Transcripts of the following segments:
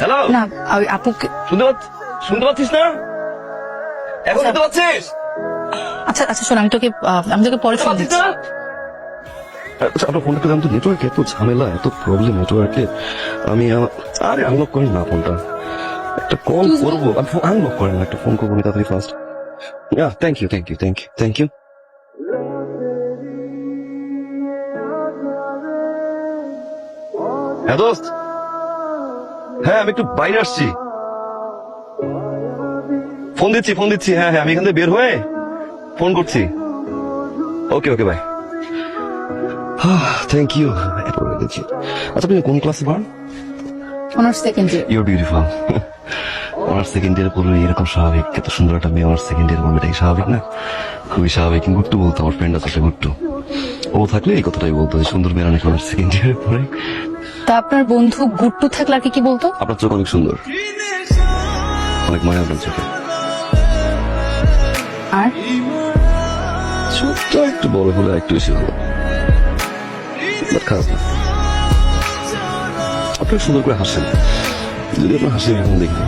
Hello, না ওই আপুকে। শুনতে পাচ্ছিস না? এখন শুনতে পাচ্ছিস? আচ্ছা আচ্ছা শোন, আমি তোকে পরে ফোন দিচ্ছি। আচ্ছা, আপনার ফোনটা তো জানতো, নেটওয়ার্ক এত ঝামেলা, এত প্রবলেম নেটওয়ার্কে। আরে আনলক করেন না ফোনটা, একটা কল করবো। আনলক করেন না, একটা ফোন করবো তাড়াতাড়ি first. Thank you thank you thank you thank you. হ্যাঁ দোস্ত, হ্যাঁ আমি একটু বাইরে আসছি, ফোন দিচ্ছি। হ্যাঁ হ্যাঁ, আমি এখান থেকে বের হয়ে ফোন করছি। Okay okay bye. Thank you. আচ্ছা, আপনি কোন ক্লাসে পড়ান? Honours second year. Your beautiful. Honours second year পড়লে এরকম স্বাভাবিক, এত সুন্দর একটা মেয়ে অনার্স সেকেন্ড ইয়ার পড়বে, এটাই স্বাভাবিক না? খুবই স্বাভাবিক। গুট্টু বলতো, আমার ফ্রেন্ড আছে একটা গুট্টু, ও থাকলে এই কথাটাই বলতো যে সুন্দর মেয়েরা নাকি অনার্স সেকেন্ড ইয়ারে পড়ে। তা আপনার বন্ধু গুট্টু থাকলে আর কি বলতো? আপনার চোখ অনেক সুন্দর, অনেক মায়া আপনার চোখে। আর চোখটা একটু বড় হলে একটু বেশি ভালো, বাট খারাপ না। আপনি সুন্দর করে হাসেন, যদি আপনার হাসি এখন দেখি,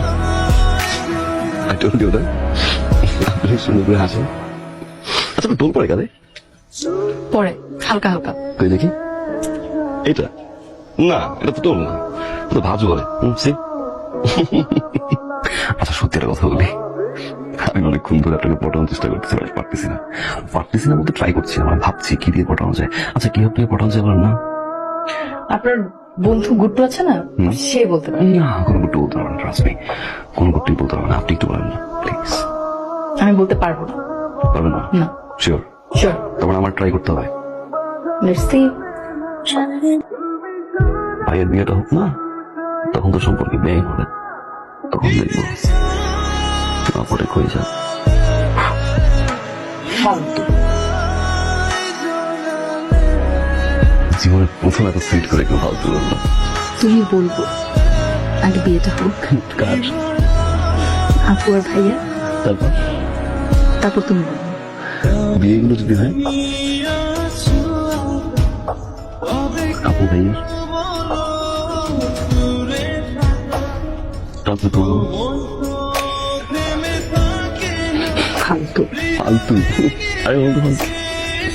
আপনি সুন্দর করে হাসেন। আচ্ছা, আপনার টোল পড়ে কাঁদে? পরে হালকা হালকা। কই দেখি, এটা না, এটা তো টোল না, এটা তো ভাজু বলে। আচ্ছা, সত্যি একটা কথা বলি, আমি অনেকক্ষণ ধরে আপনাকে পটানোর চেষ্টা করতেছি, পারতেছি না বলতে ট্রাই করছি, আমার ভাবছি কি দিয়ে পটানো যায়। আচ্ছা, কি আপনাকে পটানো যায় বলেন না? আপনার বন্ধু গুট্টু আছে না, সে বলতে পারে। না, কোনো গুট্টু বলতে পারবেন, ট্রাস্ট মি, কোনো গুট্টুই বলতে পারবেন না। আপনি একটু বলেন না প্লিজ। আমি বলতে পারবো না। পারবেন না? না। শিওর? শিওর। তারপর আমার ট্রাই করতে হবে। Let's see. ভাইয়ের বিয়েটা হোক না, তখন তো সম্পর্কে ব্যয় হবে, তখন দেখবো পরে হয়ে যাক। ফালতু। জীবনের প্রথম এত সুইট করে কেউ ফালতু বললো। তুমি বলবো আগে বিয়েটা হোক। কার? আপু আর ভাইয়া, তারপর তুমি বলবো। বিয়েগুলো যদি হয় আপু ভাইয়ের, তারপর তো ফালতু ফালতু। আরে বলতো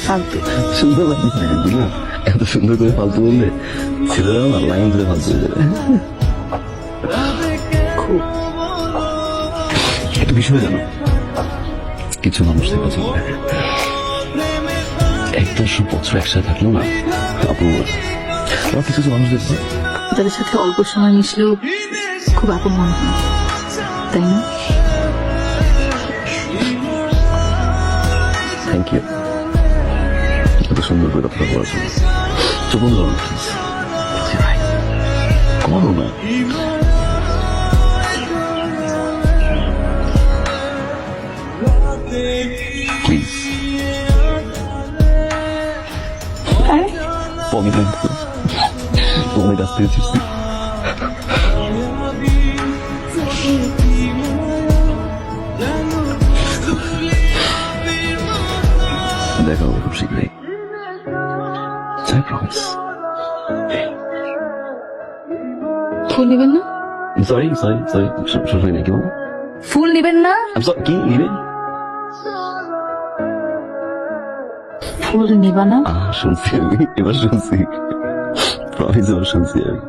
ফালতু। সুন্দর লাগছে কিন্তু না, এত সুন্দর করে ফালতু বললে ছেলেরা না লাইন ধরে ফালতু হয়ে যাবে। খুব। একটা বিষয় জানো, কিছু মানুষ থেকে চলবে 1-10 বছর একসাথে থাকলেও না আপু, আবার কিছু কিছু মানুষ দেখবে যাদের সাথে অল্প সময় মিশলেও খুব আপন মনে হয়, তাই না? থ্যাংক ইউ এত সুন্দর করে কথা বলার জন্য। তো বন্ধু ভাই করো না, প্লিজ। তোমার কাছ থেকে শিখছি, দেখা হবে খুব শীঘ্রই, আই প্রমিস। ফুল নিবেন না? সরি সরি সরি, সরি নাকি বলো? ফুল নিবেন না? কি নিবে? ফুল নিবা না? শুনছি আমি, এবার শুনছি, প্রমিস, এবার শুনছি আমি।